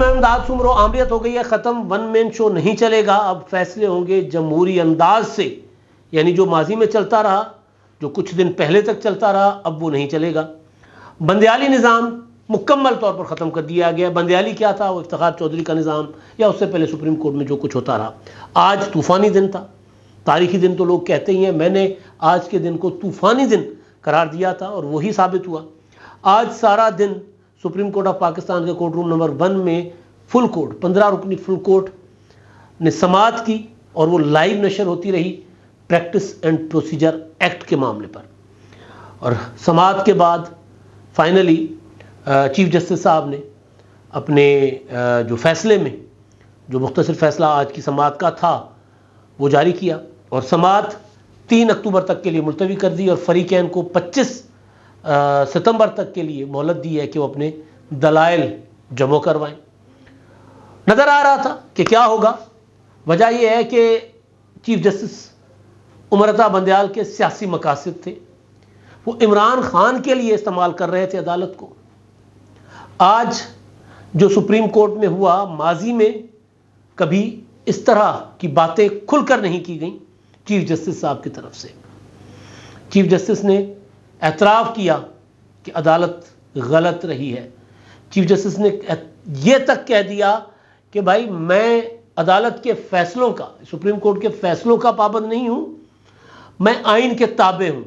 میں امداد سمرو آمریت ہو گئی ہے ختم، ون مین شو نہیں چلے گا، اب فیصلے ہوں گے جمہوری انداز سے، یعنی جو ماضی میں چلتا رہا، جو کچھ دن پہلے تک چلتا رہا، اب وہ نہیں چلے گا۔ بندیالی نظام مکمل طور پر ختم کر دیا گیا۔ بندیالی کیا تھا؟ وہ افتخار چودھری کا نظام، یا اس سے پہلے سپریم کورٹ میں جو کچھ ہوتا رہا۔ آج طوفانی دن تھا، تاریخی دن تو لوگ کہتے ہی ہیں، میں نے آج کے دن کو طوفانی دن قرار دیا تھا اور وہی ثابت ہوا۔ آج سارا دن سپریم کورٹ آف پاکستان کے کورٹ روم نمبر 1 میں فل کورٹ، 15 رکنی فل کورٹ نے سماعت کی، اور وہ لائیو نشر ہوتی رہی پریکٹس اینڈ پروسیجر ایکٹ کے معاملے پر۔ اور سماعت کے بعد فائنلی چیف جسٹس صاحب نے اپنے جو فیصلے میں جو مختصر فیصلہ آج کی سماعت کا تھا وہ جاری کیا، اور سماعت 3 اکتوبر تک کے لیے ملتوی کر دی، اور فریقین کو 25 ستمبر تک کے لیے مہلت دی ہے کہ وہ اپنے دلائل جمع کروائیں۔ نظر آ رہا تھا کہ کیا ہوگا۔ وجہ یہ ہے کہ چیف جسٹس عمر عطا بندیال کے سیاسی مقاصد تھے، وہ عمران خان کے لیے استعمال کر رہے تھے عدالت کو۔ آج جو سپریم کورٹ میں ہوا، ماضی میں کبھی اس طرح کی باتیں کھل کر نہیں کی گئیں چیف جسٹس صاحب کی طرف سے۔ چیف جسٹس نے اعتراف کیا کہ عدالت غلط رہی ہے۔ چیف جسٹس نے یہ تک کہہ دیا کہ بھائی میں عدالت کے فیصلوں کا، سپریم کورٹ کے فیصلوں کا پابند نہیں ہوں، میں آئین کے تابع ہوں۔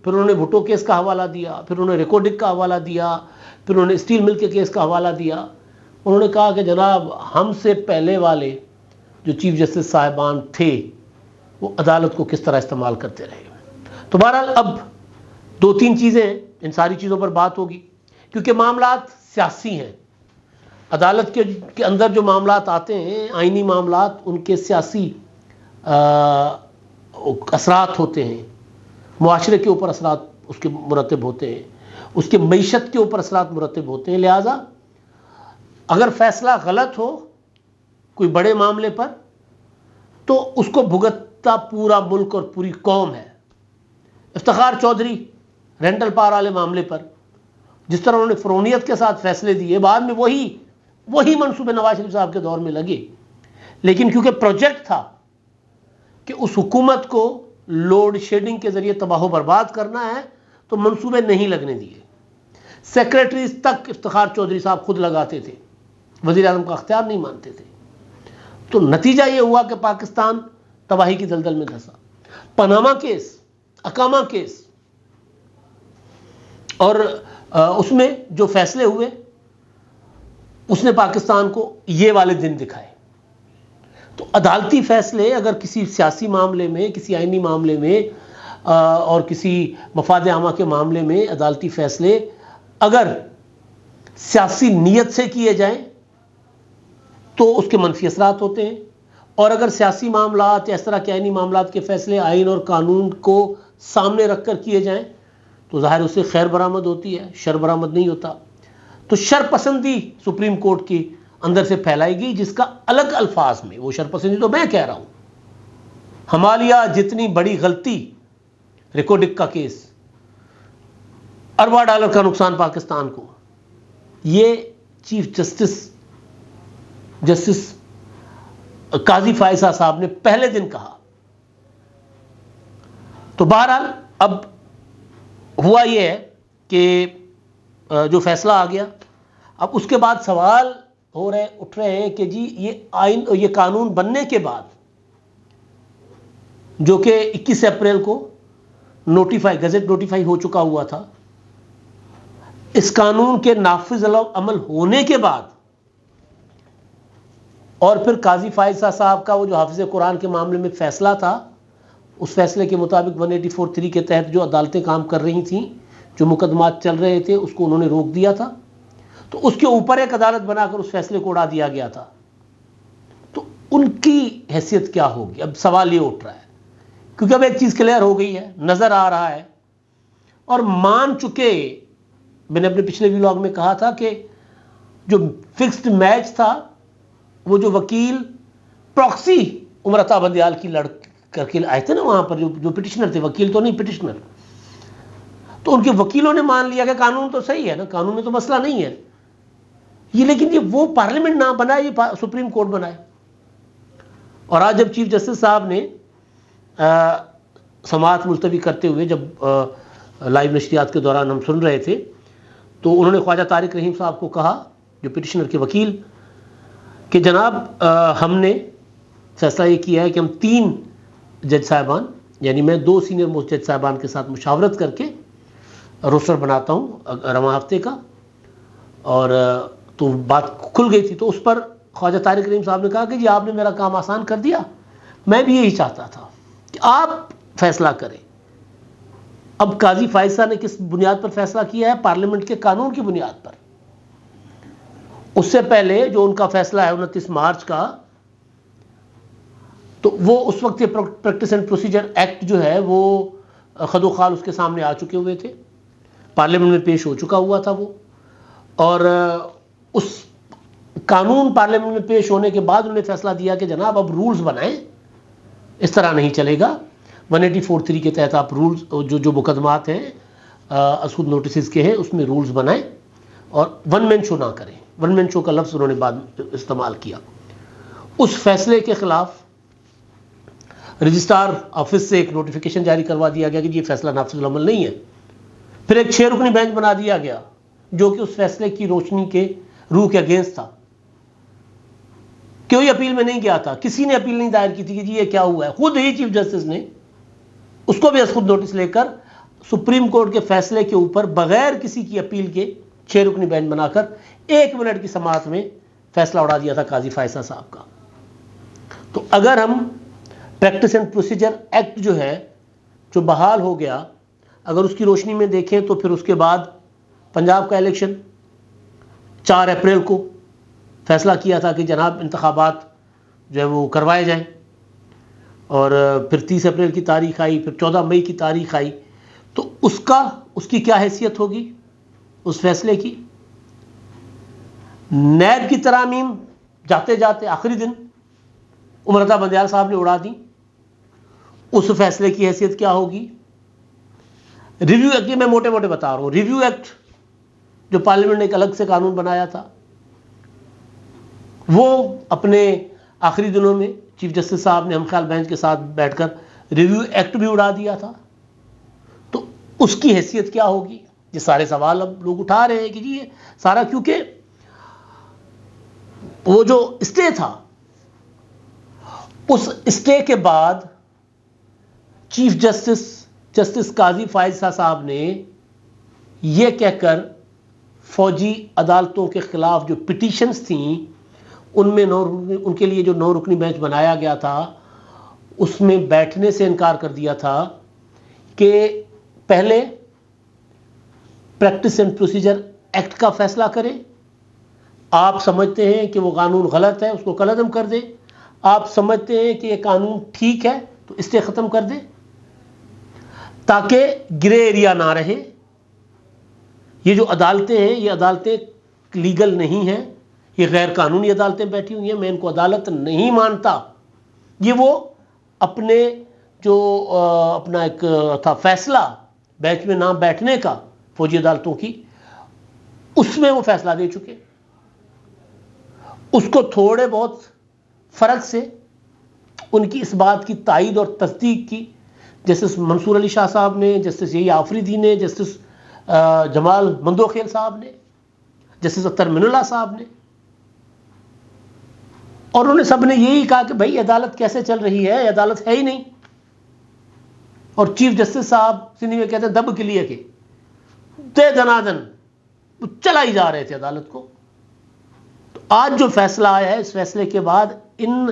پھر انہوں نے بھٹو کیس کا حوالہ دیا، پھر انہوں نے ریکوڈک کا حوالہ دیا، پھر انہوں نے اسٹیل مل کے کیس کا حوالہ دیا۔ انہوں نے کہا کہ جناب ہم سے پہلے والے جو چیف جسٹس صاحبان تھے وہ عدالت کو کس طرح استعمال کرتے رہے۔ تو بہرحال اب 2-3 چیزیں ہیں، ان ساری چیزوں پر بات ہوگی، کیونکہ معاملات سیاسی ہیں۔ عدالت کے اندر جو معاملات آتے ہیں، آئینی معاملات، ان کے سیاسی اثرات ہوتے ہیں، معاشرے کے اوپر اثرات اس کے مرتب ہوتے ہیں، اس کے معیشت کے اوپر اثرات مرتب ہوتے ہیں۔ لہٰذا اگر فیصلہ غلط ہو کوئی بڑے معاملے پر تو اس کو بھگتتا پورا ملک اور پوری قوم ہے۔ افتخار چودھری رینٹل پار والے معاملے پر جس طرح انہوں نے فرونیت کے ساتھ فیصلے دیے، بعد میں وہی منصوبے نواز شریف صاحب کے دور میں لگے، لیکن کیونکہ پروجیکٹ تھا کہ اس حکومت کو لوڈ شیڈنگ کے ذریعے تباہ و برباد کرنا ہے، تو منصوبے نہیں لگنے دیے۔ سیکریٹریز تک افتخار چودھری صاحب خود لگاتے تھے، وزیر اعظم کا اختیار نہیں مانتے تھے۔ تو نتیجہ یہ ہوا کہ پاکستان تباہی کی دلدل میں دھنسا۔ پاناما کیس، اقامہ کیس، اور اس میں جو فیصلے ہوئے اس نے پاکستان کو یہ والے دن دکھائے۔ تو عدالتی فیصلے اگر کسی سیاسی معاملے میں، کسی آئینی معاملے میں اور کسی مفاد عامہ کے معاملے میں عدالتی فیصلے اگر سیاسی نیت سے کیے جائیں تو اس کے منفی اثرات ہوتے ہیں، اور اگر سیاسی معاملات یا اس طرح کے آئینی معاملات کے فیصلے آئین اور قانون کو سامنے رکھ کر کیے جائیں تو ظاہر اس سے خیر برآمد ہوتی ہے، شر برآمد نہیں ہوتا۔ تو شر پسندی سپریم کورٹ کی اندر سے پھیلائی گئی، جس کا الگ الفاظ میں، وہ شر پسندی تو میں کہہ رہا ہوں، ہمالیہ جتنی بڑی غلطی، ریکوڈک کا کیس، اربوں ڈالر کا نقصان پاکستان کو، یہ چیف جسٹس قاضی فائزہ صاحب نے پہلے دن کہا۔ تو بہرحال اب ہوا یہ ہے کہ جو فیصلہ آ گیا، اب اس کے بعد سوال اٹھ رہے ہیں کہ جی یہ قانون بننے کے بعد، جو کہ 21 اپریل کو گزٹ نوٹیفائی ہو چکا ہوا تھا، اس قانون کے نافذ عمل ہونے کے بعد، اور پھر قاضی فائزہ صاحب کا وہ جو حافظ قرآن کے معاملے میں فیصلہ تھا، اس فیصلے کے مطابق 184(3) کے تحت جو عدالتیں کام کر رہی تھیں، جو مقدمات چل رہے تھے، اس کو انہوں نے روک دیا تھا، تو اس کے اوپر ایک عدالت بنا کر اس فیصلے کو اڑا دیا گیا تھا۔ تو ان کی حیثیت کیا ہوگی؟ اب سوال یہ اٹھ رہا ہے، کیونکہ اب ایک چیز کلیئر ہو گئی ہے، نظر آ رہا ہے اور مان چکے۔ میں نے اپنے پچھلے ویلاگ میں کہا تھا کہ جو فکسڈ میچ تھا، وہ جو وکیل پراکسی عمر عطا بندیال کی لڑ کر کے آئے تھے نا وہاں پر، جو پٹیشنر تھے، وکیل تو نہیں، پٹیشنر، تو ان کے وکیلوں نے مان لیا کہ قانون تو صحیح ہے نا، قانون میں تو مسئلہ نہیں ہے، یہ لیکن یہ وہ پارلیمنٹ نہ بنائے، یہ سپریم کورٹ بنائے. اور آج جب چیف جسٹس صاحب نے سماعت ملتوی کرتے ہوئے، جب لائیو نشریات کے دوران ہم سن رہے تھے، تو انہوں نے خواجہ طارق رحیم صاحب کو کہا، جو پٹیشنر کے وکیل، کہ جناب ہم نے فیصلہ یہ کیا ہے کہ ہم 3 جج صاحبان، یعنی میں 2 سینئر موسٹ جج صاحبان کے ساتھ مشاورت کر کے روسٹر بناتا ہوں رواں ہفتے کا. اور تو بات کھل گئی تھی. تو اس پر خواجہ طارق رحیم صاحب نے کہا کہ جی آپ نے میرا کام آسان کر دیا، میں بھی یہی چاہتا تھا کہ آپ فیصلہ کریں. اب قاضی فائز صاحب نے کس بنیاد پر فیصلہ کیا ہے؟ پارلیمنٹ کے قانون کی بنیاد پر. اس سے پہلے جو ان کا فیصلہ ہے 29 مارچ کا، تو وہ اس وقت یہ پریکٹس اینڈ پروسیجر ایکٹ جو ہے وہ خد و خال اس کے سامنے آ چکے ہوئے تھے، پارلیمنٹ میں پیش ہو چکا ہوا تھا وہ. اور اس قانون پارلیمنٹ میں پیش ہونے کے بعد انہوں نے فیصلہ دیا کہ جناب اب رولز بنائیں، اس طرح نہیں چلے گا. 184(3) کے تحت آپ رولز، جو مقدمات ہیں خود نوٹسز کے ہیں، اس میں رولز بنائیں اور ون مین شو نہ کریں. ون مین شو کا لفظ انہوں نے بعد میں استعمال کیا. اس فیصلے کے خلاف رجسٹرار آفس سے ایک نوٹیفیکیشن جاری کروا دیا گیا کہ یہ فیصلہ نافذ العمل نہیں ہے. پھر ایک 6 رکنی بینچ بنا دیا گیا جو کہ اس فیصلے کی روشنی کے روح کے اگینسٹ تھا. کوئی اپیل میں نہیں گیا تھا، کسی نے اپیل نہیں دائر کی تھی کہ جی یہ کیا ہوا ہے. خود ہی چیف جسٹس نے اس کو بھی از خود نوٹس لے کر سپریم کورٹ کے فیصلے کے اوپر بغیر کسی کی اپیل کے 6 رکنی بینچ بنا کر 1 منٹ کی سماعت میں فیصلہ اڑا دیا تھا قاضی فائز صاحب کا. تو اگر ہم پریکٹس اینڈ پروسیجر ایکٹ جو ہے، جو بحال ہو گیا، اگر اس کی روشنی میں دیکھیں تو پھر اس کے بعد پنجاب کا الیکشن 4 اپریل کو فیصلہ کیا تھا کہ جناب انتخابات جو ہے وہ کروائے جائیں. اور پھر 30 اپریل کی تاریخ آئی، پھر 14 مئی کی تاریخ آئی. تو اس کی کیا حیثیت ہوگی اس فیصلے کی؟ نیب کی ترامیم جاتے جاتے آخری دن عمرتا بندیال صاحب نے اڑا دی. اس فیصلے کی حیثیت کیا ہوگی؟ ریویو ایکٹ، یہ میں موٹے موٹے بتا رہا ہوں، ریویو ایکٹ جو پارلیمنٹ نے ایک الگ سے قانون بنایا تھا، وہ اپنے آخری دنوں میں چیف جسٹس صاحب نے ہم خیال بینچ کے ساتھ بیٹھ کر ریویو ایکٹ بھی اڑا دیا تھا. تو اس کی حیثیت کیا ہوگی؟ یہ سارے سوال اب لوگ اٹھا رہے ہیں کہ جی یہ سارا، کیونکہ وہ جو اسٹے تھا، اس اسٹے کے بعد چیف جسٹس قاضی فائز صاحب نے یہ کہہ کر فوجی عدالتوں کے خلاف جو پٹیشنز تھیں ان میں ان کے لیے جو 9 رکنی بینچ بنایا گیا تھا اس میں بیٹھنے سے انکار کر دیا تھا کہ پہلے پریکٹس اینڈ پروسیجر ایکٹ کا فیصلہ کریں. آپ سمجھتے ہیں کہ وہ قانون غلط ہے، اس کو کالعدم کر دیں. آپ سمجھتے ہیں کہ یہ قانون ٹھیک ہے تو اسے ختم کر دیں تاکہ گرے ایریا نہ رہے. یہ جو عدالتیں ہیں یہ عدالتیں لیگل نہیں ہیں، یہ غیر قانونی عدالتیں بیٹھی ہوئی ہیں، میں ان کو عدالت نہیں مانتا. یہ وہ اپنے جو اپنا ایک تھا فیصلہ بینچ میں نہ بیٹھنے کا فوجی عدالتوں کی، اس میں وہ فیصلہ دے چکے. اس کو تھوڑے بہت فرق سے ان کی اس بات کی تائید اور تصدیق کی جسٹس منصور علی شاہ صاحب نے، جسٹس یحییٰ آفریدی نے، جسٹس جمال مندوخیل صاحب نے، جسٹس اختر من اللہ صاحب نے. اور انہوں نے سب نے یہی کہا کہ بھائی عدالت کیسے چل رہی ہے، عدالت ہے ہی نہیں. اور چیف جسٹس صاحب سندھی میں کہتے ہیں دب کے لیے کہ دے دنادن وہ چلا ہی جا رہے تھے عدالت کو. تو آج جو فیصلہ آیا ہے، اس فیصلے کے بعد ان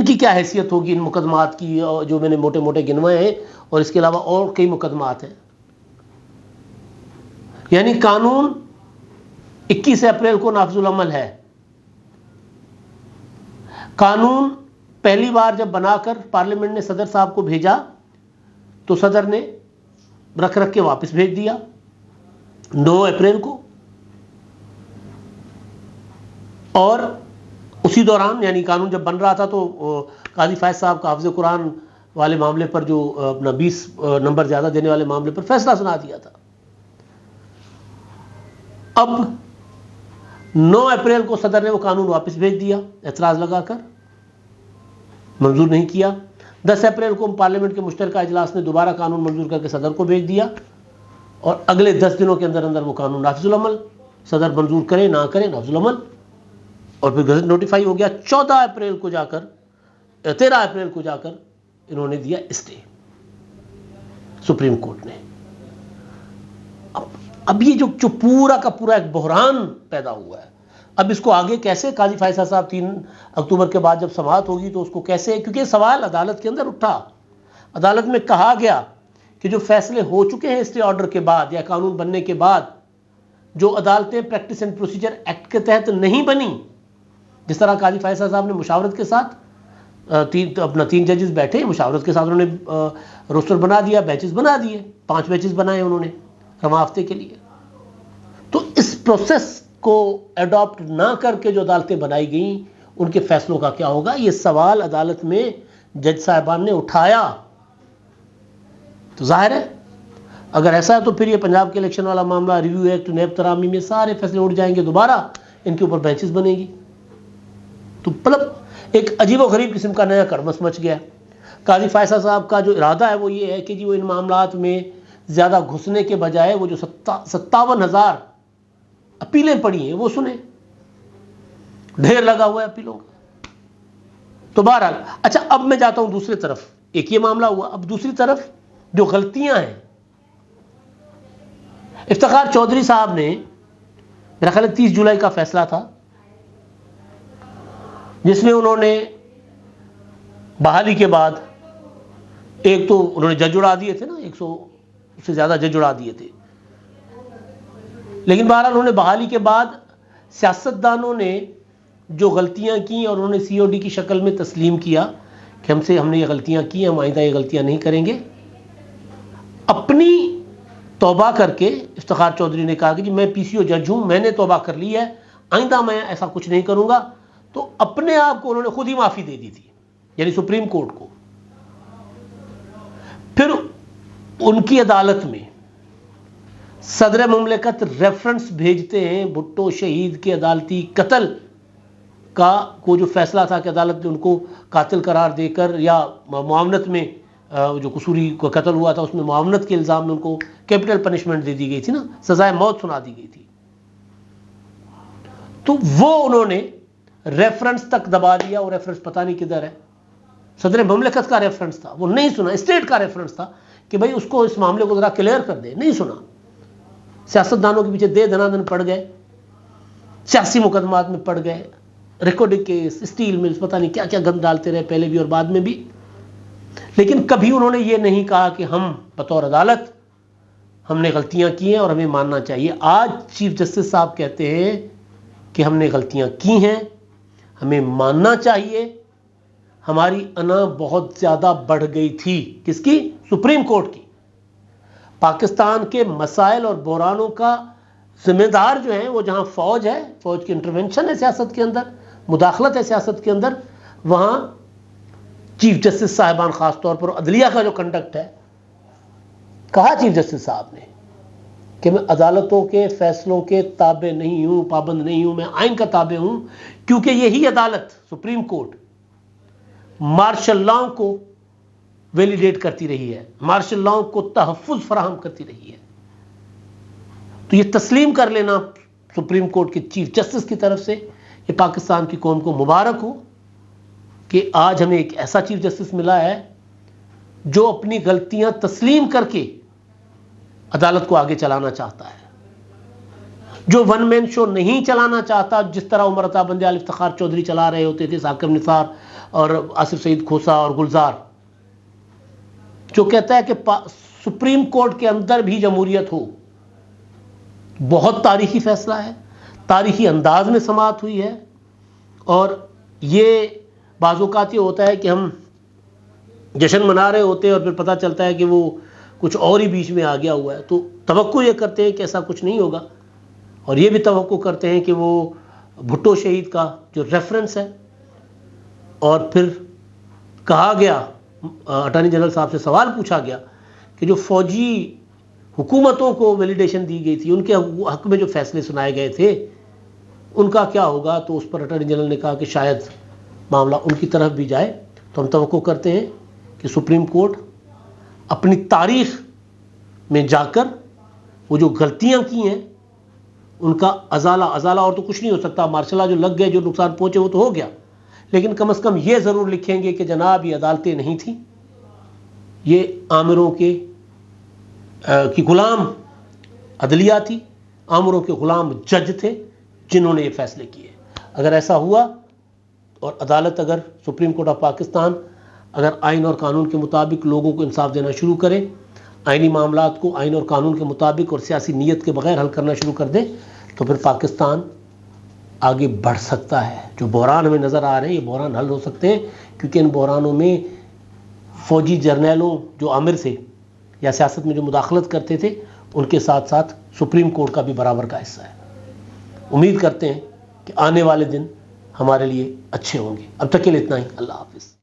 کی کیا حیثیت ہوگی، ان مقدمات کی جو میں نے موٹے موٹے گنوائے ہیں، اور اس کے علاوہ اور کئی مقدمات ہیں. یعنی قانون 21 اپریل کو نافذ العمل ہے. قانون پہلی بار جب بنا کر پارلیمنٹ نے صدر صاحب کو بھیجا تو صدر نے رکھ کے واپس بھیج دیا 9 اپریل کو. اور اسی دوران یعنی قانون جب بن رہا تھا تو قاضی فائز صاحب کا حافظ قرآن والے معاملے پر جو اپنا 20 نمبر زیادہ دینے والے معاملے پر فیصلہ سنا دیا تھا. اب 9 اپریل کو صدر نے وہ قانون واپس بھیج دیا اعتراض لگا کر، منظور نہیں کیا۔ 10 اپریل کو پارلیمنٹ کے مشترکہ اجلاس نے دوبارہ قانون منظور کر کے صدر کو بھیج دیا، اور اگلے 10 دنوں کے اندر اندر وہ قانون نافذ العمل، صدر منظور کرے نہ کرے نافذ العمل، اور پھر گزٹ نوٹیفائی ہو گیا۔ 13 اپریل کو جا کر انہوں نے دیا اسٹے سپریم کورٹ نے۔ اب یہ جو پورا کا پورا ایک بحران پیدا ہوا ہے، اب اس کو آگے کیسے قاضی فیصل صاحب 3 اکتوبر کے بعد جب سماعت ہوگی تو اس کو کیسے، کیونکہ یہ سوال عدالت کے اندر اٹھا، عدالت میں کہا گیا کہ جو فیصلے ہو چکے ہیں اسٹے آرڈر کے بعد یا قانون بننے کے بعد، جو عدالتیں پریکٹس اینڈ پروسیجر ایکٹ کے تحت نہیں بنی، جس طرح قاضی فیصل صاحب نے مشاورت کے ساتھ اپنا 3 ججز بیٹھے، مشاورت کے ساتھ انہوں نے روسٹر بنا دیا، بیچز بنا دیے، 5 بیچز بنائے انہوں نے رواں ہفتے کے لیے۔ تو اس پروسیس کو ایڈاپٹ نہ کر کے جو عدالتیں بنائی گئیں ان کے فیصلوں کا کیا ہوگا، یہ سوال عدالت میں جج صاحبان نے اٹھایا۔ تو ظاہر ہے اگر ایسا ہے تو پھر یہ پنجاب کے الیکشن والا معاملہ، ریویو ایکٹ، نیب ترامی میں سارے فیصلے اٹھ جائیں گے، دوبارہ ان کے اوپر بینچز بنے گی۔ تو مطلب ایک عجیب و غریب قسم کا نیا کڑمس مچ گیا۔ قاضی فیصل صاحب کا جو ارادہ ہے وہ یہ ہے کہ جی وہ ان معاملات میں زیادہ گھسنے کے بجائے وہ جو 57,000 اپیلیں پڑی ہیں وہ سنیں، ڈھیر لگا ہوا ہے اپیلوں کا۔ تو بہرحال اچھا، اب میں جاتا ہوں دوسری طرف، ایک یہ معاملہ ہوا، اب دوسری طرف جو غلطیاں ہیں۔ افتخار چودھری صاحب نے، میرا خیال ہے 30 جولائی کا فیصلہ تھا، جس میں انہوں نے بحالی کے بعد ایک تو انہوں نے جج اڑا دیے تھے نا، 100 سے زیادہ جج اڑا دیے تھے، لیکن بہرحال انہوں نے بحالی کے بعد سیاستدانوں نے جو غلطیاں کی اور انہوں نے سی او ڈی کی شکل میں تسلیم کیا کہ ہم نے یہ غلطیاں کی، ہم آئندہ یہ غلطیاں نہیں کریں گے۔ اپنی توبہ کر کے افتخار چودھری نے کہا کہ جی میں پی سی او جج ہوں، میں نے توبہ کر لی ہے، آئندہ میں ایسا کچھ نہیں کروں گا۔ تو اپنے آپ کو انہوں نے خود ہی معافی دے دی تھی، یعنی سپریم کورٹ کو۔ پھر ان کی عدالت میں صدر مملکت ریفرنس بھیجتے ہیں بھٹو شہید کے عدالتی قتل کا کو جو فیصلہ تھا کہ عدالت نے ان کو قاتل قرار دے کر، یا معاونت میں جو قصوری کو قتل ہوا تھا اس میں معاونت کے الزام میں ان کو کیپٹل پنشمنٹ دے دی گئی تھی نا، سزائے موت سنا دی گئی تھی۔ تو وہ انہوں نے ریفرنس تک دبا دیا، اور ریفرنس پتہ نہیں کدھر ہے۔ صدر مملکت کا ریفرنس تھا، وہ نہیں سنا، اسٹیٹ کا ریفرنس تھا کہ بھائی اس کو اس معاملے کو ذرا کلیئر کر دے، نہیں سنا۔ سیاستدانوں کے پیچھے دے دنادن پڑ گئے، سیاسی مقدمات میں پڑ گئے، ریکارڈنگ کیس، اسٹیل ملز، پتہ نہیں کیا کیا گند ڈالتے رہے پہلے بھی اور بعد میں بھی۔ لیکن کبھی انہوں نے یہ نہیں کہا کہ ہم بطور عدالت ہم نے غلطیاں کی ہیں اور ہمیں ماننا چاہیے۔ آج چیف جسٹس صاحب کہتے ہیں کہ ہم نے غلطیاں کی ہیں، ہمیں ماننا چاہیے، ہماری انا بہت زیادہ بڑھ گئی تھی۔ کس کی؟ سپریم کورٹ کی۔ پاکستان کے مسائل اور بحرانوں کا ذمہ دار جو ہیں وہ جہاں فوج ہے، فوج کی انٹرونشن ہے سیاست کے اندر، مداخلت ہے سیاست کے اندر، وہاں چیف جسٹس صاحبان خاص طور پر عدلیہ کا جو کنڈکٹ ہے، کہا چیف جسٹس صاحب نے کہ میں عدالتوں کے فیصلوں کے تابع نہیں ہوں، پابند نہیں ہوں، میں آئین کا تابع ہوں، کیونکہ یہی عدالت سپریم کورٹ مارشل لاء کو ویلیڈیٹ کرتی رہی ہے، مارشل لاء کو تحفظ فراہم کرتی رہی ہے۔ تو یہ تسلیم کر لینا سپریم کورٹ کے چیف جسٹس کی طرف سے، یہ پاکستان کی قوم کو مبارک ہو کہ آج ہمیں ایک ایسا چیف جسٹس ملا ہے جو اپنی غلطیاں تسلیم کر کے عدالت کو آگے چلانا چاہتا ہے، جو ون مین شو نہیں چلانا چاہتا، جس طرح عمر عطا بندیال، افتخار چودھری چلا رہے ہوتے تھے، ثاقب نثار اور آصف سعید کھوسا اور گلزار، جو کہتا ہے کہ سپریم کورٹ کے اندر بھی جمہوریت ہو۔ بہت تاریخی فیصلہ ہے، تاریخی انداز میں سماعت ہوئی ہے، اور یہ بعض اوقات یہ ہوتا ہے کہ ہم جشن منا رہے ہوتے ہیں اور پھر پتہ چلتا ہے کہ وہ کچھ اور ہی بیچ میں آ گیا ہوا ہے۔ تو توقع یہ کرتے ہیں کہ ایسا کچھ نہیں ہوگا، اور یہ بھی توقع کرتے ہیں کہ وہ بھٹو شہید کا جو ریفرنس ہے، اور پھر کہا گیا، اٹارنی جنرل صاحب سے سوال پوچھا گیا کہ جو فوجی حکومتوں کو ویلیڈیشن دی گئی تھی، ان کے حق میں جو فیصلے سنائے گئے تھے، ان کا کیا ہوگا؟ تو اس پر اٹارنی جنرل نے کہا کہ شاید معاملہ ان کی طرف بھی جائے. تو ہم توقع کرتے ہیں کہ سپریم کورٹ اپنی تاریخ میں جا کر وہ جو غلطیاں کی ہیں ان کا ازالہ اور تو کچھ نہیں ہو سکتا، مارشل لا جو لگ گئے، جو نقصان پہنچے وہ تو ہو گیا، لیکن کم از کم یہ ضرور لکھیں گے کہ جناب یہ عدالتیں نہیں تھیں، یہ آمروں کی غلام عدلیہ تھی، آمروں کے غلام جج تھے جنہوں نے یہ فیصلے کیے. اگر ایسا ہوا اور عدالت اگر سپریم کورٹ آف پاکستان اگر آئین اور قانون کے مطابق لوگوں کو انصاف دینا شروع کرے، آئینی معاملات کو آئین اور قانون کے مطابق اور سیاسی نیت کے بغیر حل کرنا شروع کر دے، تو پھر پاکستان آگے بڑھ سکتا ہے. جو بحران ہمیں نظر آ رہے ہیں یہ بحران حل ہو سکتے ہیں، کیونکہ ان بحرانوں میں فوجی جرنیلوں جو عامر تھے یا سیاست میں جو مداخلت کرتے تھے ان کے ساتھ ساتھ سپریم کورٹ کا بھی برابر کا حصہ ہے. امید کرتے ہیں کہ آنے والے دن ہمارے لیے اچھے ہوں گے. اب تک کے لیے اتنا ہی. اللہ حافظ.